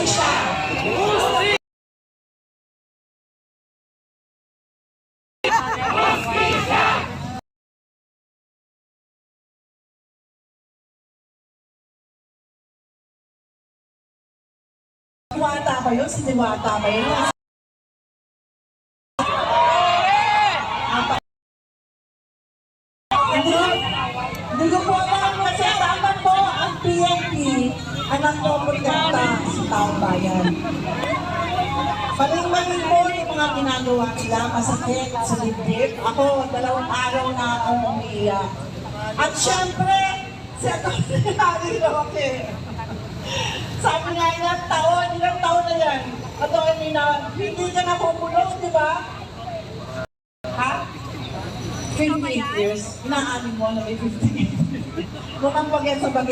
Hustisya! Diwata ba yun? Si Diwata ba yun? Hindi ko po alam kasi dapat po ang PNP ang nagpoprotekta sa taong bayan. Maling-maling po yung mga ginagawa nila, masakit sa dibdib. Ako, 2 araw na akong umiiyak. At syempre, si Atty. Roque. Sabi nga ilang taon na yan. Atty. na, hindi ka na pupulong, di ba? Ha? 58 years. Inaamin mo na may 58 years. Mukhang bagay sa bagay.